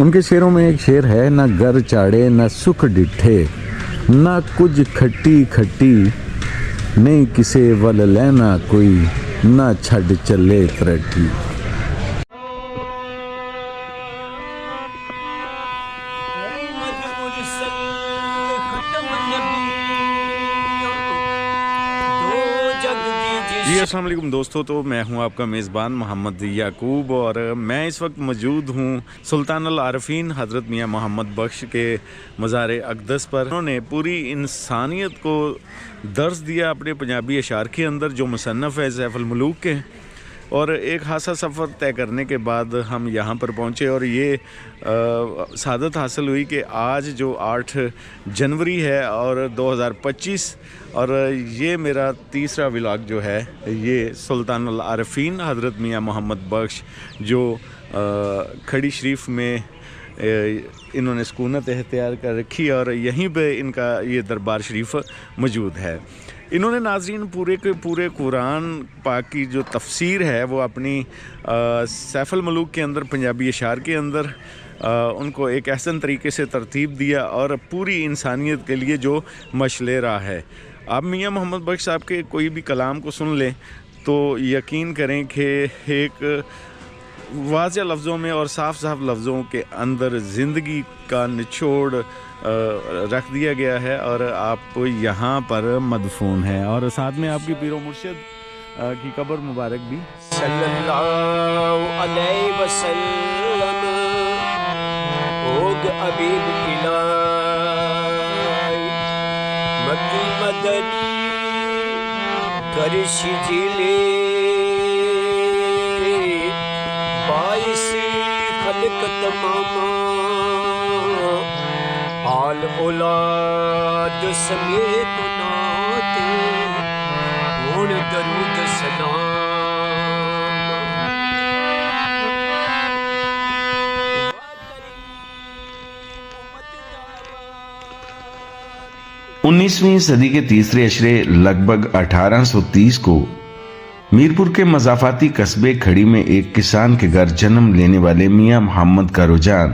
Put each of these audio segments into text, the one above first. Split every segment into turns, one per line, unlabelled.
उनके शेरों में एक शेर है, न घर चाड़े न सुख डिठे, न कुछ खट्टी खट्टी, नहीं किसे वल लेना कोई, न छड़ चले तरट्टी। जी अस्सलाम वालेकुम दोस्तों, तो मैं हूं आपका मेज़बान मोहम्मद याकूब और मैं इस वक्त मौजूद हूं सुल्तान अल आरफीन हज़रत मियाँ मोहम्मद बख्श के मज़ार अक़दस पर। उन्होंने पूरी इंसानियत को दर्स दिया अपने पंजाबी अशार के अंदर, जो मुसन्नफ़ है सैफ़ अल मुलूक के। और एक खासा सफ़र तय करने के बाद हम यहाँ पर पहुँचे और ये सादत हासिल हुई कि आज जो 8 जनवरी है और 2025, और ये मेरा तीसरा व्लॉग जो है ये सुल्तान अल आरफीन हज़रत मियाँ मोहम्मद बख्श, जो खड़ी शरीफ में इन्होंने सुकूनत इख्तियार कर रखी और यहीं पे इनका ये दरबार शरीफ मौजूद है। इन्होंने नाज़रीन पूरे के पूरे कुरान पाक की जो तफसीर है वो अपनी सैफ़ अल मुलूक के अंदर पंजाबी अशार के अंदर उनको एक एहसन तरीके से तरतीब दिया और पूरी इंसानियत के लिए जो मशले राह है। आप मियाँ मोहम्मद बख्श साहब के कोई भी कलाम को सुन लें तो यकीन करें कि एक वाज़ेह लफ्ज़ों में और साफ लफ्ज़ों के अंदर ज़िंदगी का निचोड़ रख दिया गया है और आप यहाँ पर मदफून हैं और साथ में आपकी पीरो मुर्शिद की कब्र मुबारक भी
सल्लल्लाहु अलैहि वसल्लम ओग अबीद इलाई मक्की मदनी करशी जिले बाइसी खलकत मामा आल औलाद समेत नाते हुण दरूद सलाम।
19वीं सदी के तीसरे अशरे लगभग 1830 को मीरपुर के मज़ाफ़ाती कस्बे खड़ी में एक किसान के घर जन्म लेने वाले मियाँ मोहम्मद का रुझान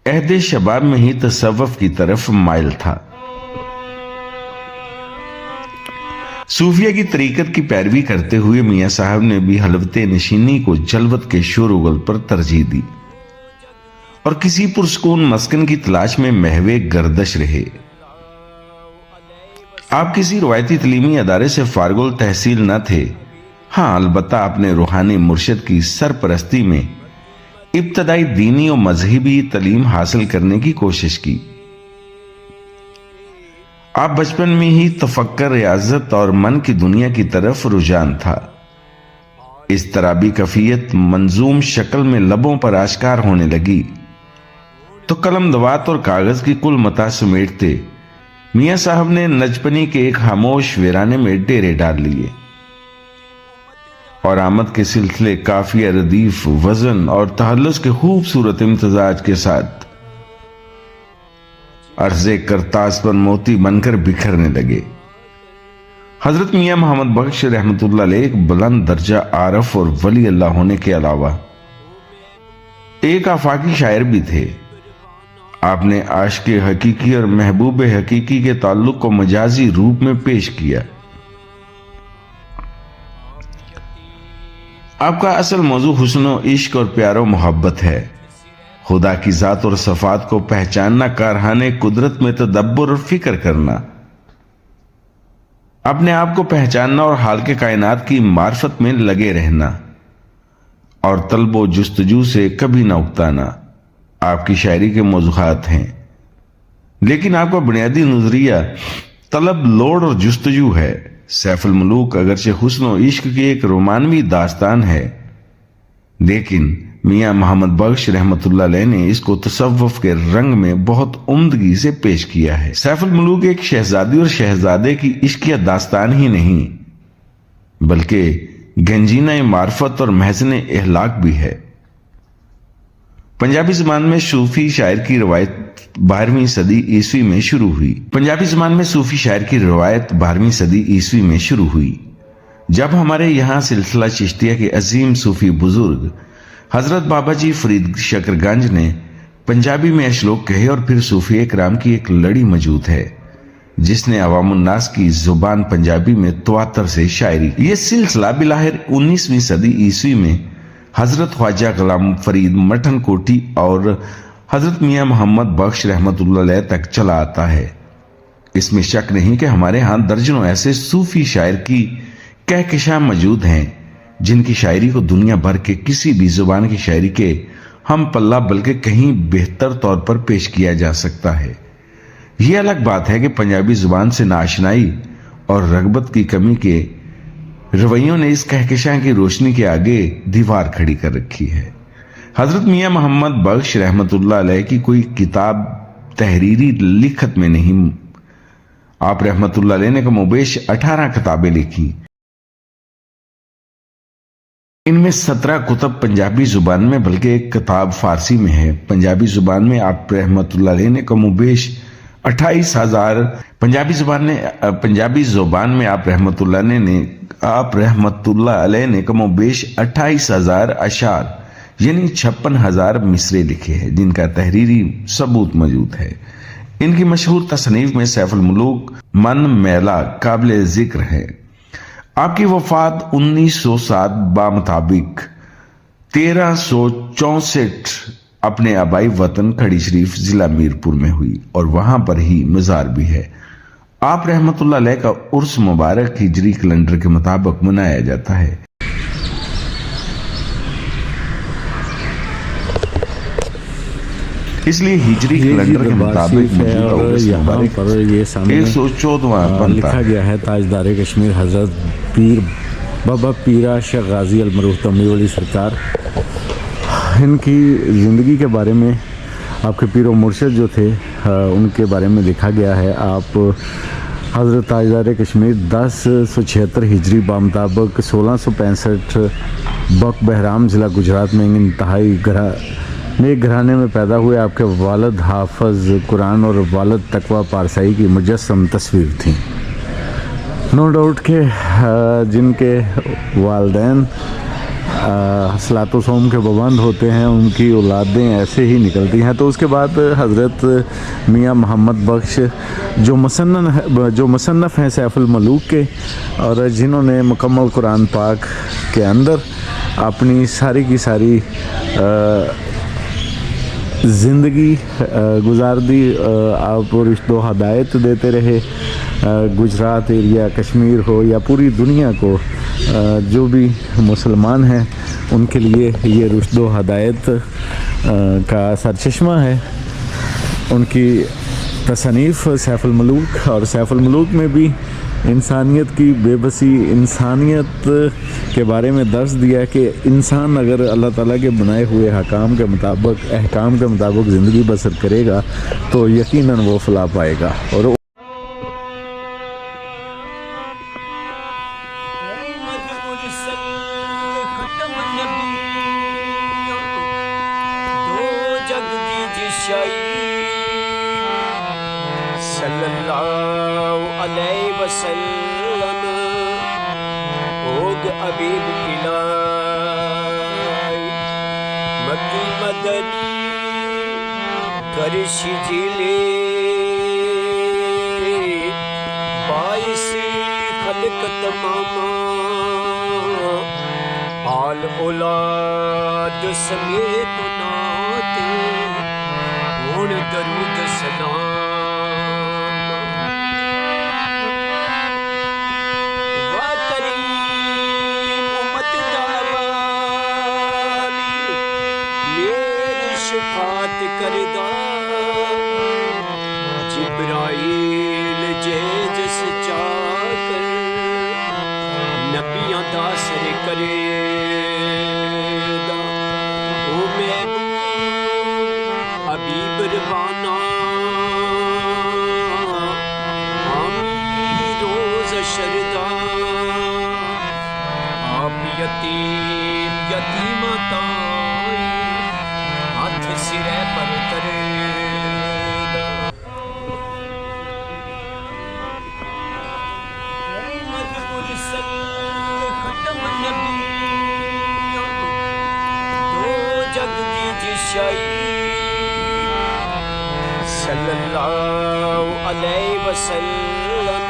अहदे शबाब में ही तसव्वुफ़ की तरफ माइल था। सूफिया की तरीक़त की पैरवी करते हुए मियाँ साहब ने भी हलवते नशीनी को जलवत के शोर-ओ-गुल पर तरजीह दी और किसी पुरसकून मस्कन की तलाश में महवे गर्दश रहे। आप किसी रवायती तलीमी अदारे से फारगुल तहसील न थे, हाँ अलबत्ता अपने रूहानी मुर्शिद की सरपरस्ती में इब्तदाई दीनी और मजहबी तलीम हासिल करने की कोशिश की। आप बचपन में ही तफक्कर, रियाजत और मन की दुनिया की तरफ रुझान था। इस तराबी कफियत मंजूम शक्ल में लबों पर आश्कार होने लगी तो कलम दवात और कागज की कुल मता समेटते मियाँ साहब ने नजपनी के एक खामोश वीराने में डेरे डाल लिए और आमद के सिलसिले काफिया, रदीफ, वजन और तहल्लुस के खूबसूरत इम्तिजाज के साथ अर्ज़े करतास पर मोती बनकर बिखरने लगे। हजरत मियाँ मोहम्मद बख्श रहमतुल्लाह अलैह एक बुलंद दर्जा आरफ और वली अल्लाह होने के अलावा एक आफाकी शायर भी थे। आपने आशिक़ हकीकी और महबूब हकीकी के ताल्लुक को मजाजी रूप में पेश किया। आपका असल मौजू हुस्न, इश्क और प्यार और मोहब्बत है। खुदा की जात और सफात को पहचानना, कारहाने कुदरत में तदब्बुर और फिक्र करना, अपने आप को पहचानना और हाल के कायनात की मार्फत में लगे रहना और तलब जुस्तजू से कभी ना उकताना आपकी शायरी के मौज़ूआत हैं। लेकिन आपका बुनियादी नजरिया तलब, लोड और जुस्तजू है। सैफ़ अल मुलूक अगरचे हुस्न और इश्क की एक रोमानवी दास्तान है, लेकिन मियाँ मोहम्मद बख्श रहमतुल्लाह अलैह ने इसको तसव्वुफ़ के रंग में बहुत उम्दगी से पेश किया है। सैफ़ अल मुलूक एक शहजादी और शहजादे की इश्किया दास्तान ही नहीं बल्कि गंजीना मार्फत और महज़न इहलाक भी है। पंजाबी ज़बान में सूफी शायर की रवायत 12वीं सदी ईस्वी में शुरू हुई। पंजाबी ज़बान में सूफी शायर की रवायत 12वीं सदी ईस्वी में शुरू हुई, जब हमारे यहाँ सिलसिला चिश्तिया के अजीम सूफी बुजुर्ग हजरत बाबा जी फरीद शकरगंज ने पंजाबी में श्लोक कहे और फिर सूफी इकराम की एक लड़ी मौजूद है जिसने अवामुन्नास की जुबान पंजाबी में तवातर से शायरी। ये सिलसिला बिलाहिर 19वीं सदी ईस्वी में हजरत ख्वाजा गुलाम फरीद मठन कोठी और हजरत मियां मोहम्मद बख्श रहमतुल्लाह अलैह तक चला आता है। इसमें शक नहीं कि हमारे यहाँ दर्जनों ऐसे सूफी शायर की कहकशां मौजूद हैं जिनकी शायरी को दुनिया भर के किसी भी जुबान की शायरी के हम पल्ला बल्कि कहीं बेहतर तौर पर पेश किया जा सकता है। यह अलग बात है कि पंजाबी जुबान से नाशनाई और रगबत की कमी के रवैयों ने इस कहकशां की रोशनी के आगे दीवार खड़ी कर रखी है। हजरत मियां मोहम्मद बख्श रहमतुल्लाह अलैह की कोई किताब तहरीरी लिखत में नहीं। आप रहमतुल्लाह अलैह ने कमोबेश 18 किताबें लिखी। इनमें 17 कुतब पंजाबी जुबान में बल्कि एक किताब फारसी में है। पंजाबी जुबान में आप रहमतुल्लाह अलैह ने कमोबेश 28,000 पंजाबी जुबान में आप रहमतुल्लाह अलैह ने कमोबेश 28,000 अशार यानी 56,000 मिसरे लिखे हैं जिनका तहरीरी सबूत मौजूद है। इनकी मशहूर तसनीफ में सैफुल मुलूक मन मैला काबिल जिक्र है। आपकी वफात 1907 बामुताबिक 1364 अपने आबाई वतन खड़ी शरीफ जिला मीरपुर में हुई और वहां पर ही मजार भी है। आप रहमतुल्लाह अलैह का उर्स मुबारक हिजरी कैलेंडर के मुताबिक मनाया जाता है। इसलिए हिजरी कैलेंडर के मुताबिक
यहाँ पर ये सामने
114वां
लिखा गया है ताजदार कश्मीर हजरत पीर बाबा पीरा शाह गाजी अलमरूफ तमली वाली सरकार। इनकी ज़िंदगी के बारे में आपके पीर मुर्शद जो थे उनके बारे में लिखा गया है। आप हजरत ताजदार कश्मीर 1076 हिजरी बामुताबिक 1665 बक बहराम ज़िला गुजरात में इंतहाई नेक घराने में पैदा हुए। आपके वालिद हाफज कुरान और वालिद तकवा पारसाई की मुजस्सम तस्वीर थी। नो डाउट के जिनके वालदैन सलातो सोम के पाबंद होते हैं उनकी औलादें ऐसे ही निकलती हैं। तो उसके बाद हज़रत मियां मोहम्मद बख्श जो मुसन्नफ़ हैं सैफुल मलूक के और जिन्होंने मुकम्मल कुरान पाक के अंदर अपनी सारी की सारी ज़िंदगी गुजार दी। आप रिश्तों हदायत देते रहे। गुजरात एरिया कश्मीर हो या पूरी दुनिया को जो भी मुसलमान हैं उनके लिए ये रुश्दो हदायत का सरचश्मा है। उनकी तसनीफ़ सैफुल मलूक और सैफुल मलूक में भी इंसानियत की बेबसी इंसानियत के बारे में दर्ज दिया कि इंसान अगर अल्लाह ताला के बनाए हुए अहकाम के मुताबिक ज़िंदगी बसर करेगा तो यकीनन वो फलाह पाएगा। और
सल्लल्लाहु अलैहि वसल्लम होग अबीब इलाई मक्की मदनी करशी जिले बाइसी खलक तमामा आल औलाद समेत नाते हुन दरूद सलाम शफात करदा जिब्राइल जे जिस चाकर नबियां दा सर करेदा ओ महबूब हबीब रवाना आमी रोज शरदा आप यतीमा ताई हाथ सिरे पर करेगा मोहम्मद मुरसल खत्म नबी दो जग की जिशाई सल्लल्लाहु अलैहि वसल्लम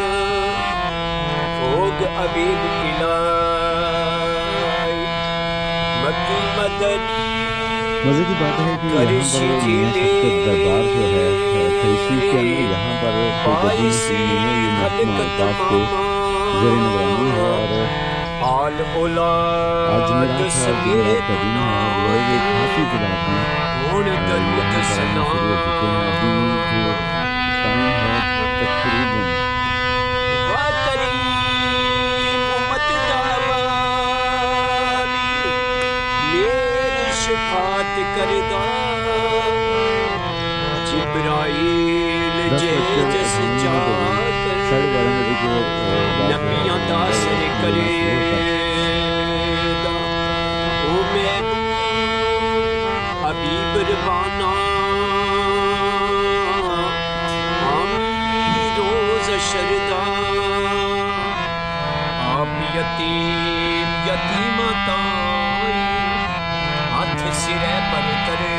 होग अबीब इलाही मक्की मदनी
मज़े की बात है कि यहाँ पर मियाँ शक्कर दरबार जो है खरीशी के अंदर यहाँ पर कोई गद्दी नहीं है, ये महकमा औकाफ के ज़ेर निगरानी है। और
आल औलाद
आज मेरा
सवेरे
का दिन है और लोग एक खासी तादाद में
होने दरूद
यहाँ पर आना
सलाम
शुरू हो चुके हैं। अभी जो टाइम है तकरीबन
वा करीम उम्मत दावाली मेरी शिफात करदा जिब्राइल जे जस जाकर
12:30 बजे के
नबियां दा सर करे ओ महबूब हबीब रवाना आमी रोज शरदा आप यतीम यतीमा ताई हाथ सिरे पर करे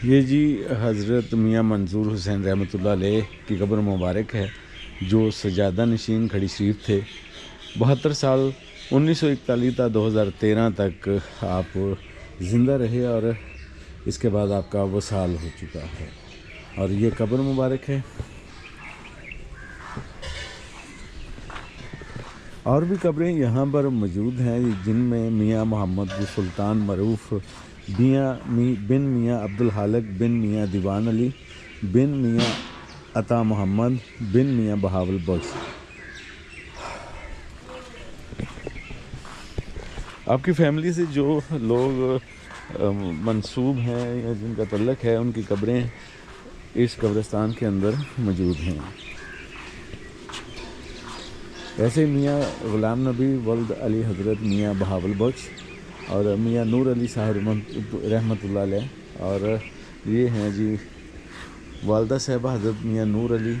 ये जी हज़रत मियाँ मंजूर हुसैन रहमतुल्लाह अलैह की कब्र मुबारक है, जो सजादा नशीन खड़ी शरीफ थे। 72 साल 1941 था 2013 तक आप ज़िंदा रहे और इसके बाद आपका वसाल हो चुका है। और ये कब्र मुबारक है। और भी कब्रें यहाँ पर मौजूद हैं जिनमें मियाँ मोहम्मद सुल्तान मरूफ़ बिन मियाँ अब्दुल हालिक बिन मियाँ दीवान अली बिन मियाँ अता मोहम्मद बिन मियाँ बहावल बख्श। आपकी फैमिली से जो लोग मंसूब हैं या जिनका तल्लक है, उनकी कब्रें इस कब्रिस्तान के अंदर मौजूद हैं। वैसे मियाँ ग़ुलाम नबी वल्द अली हज़रत मियाँ बहावल बख्श और मियाँ नूर अली साहब रहमतुल्लाह अलैह, और ये हैं जी वालदा साहिबा हज़रत मियाँ नूर अली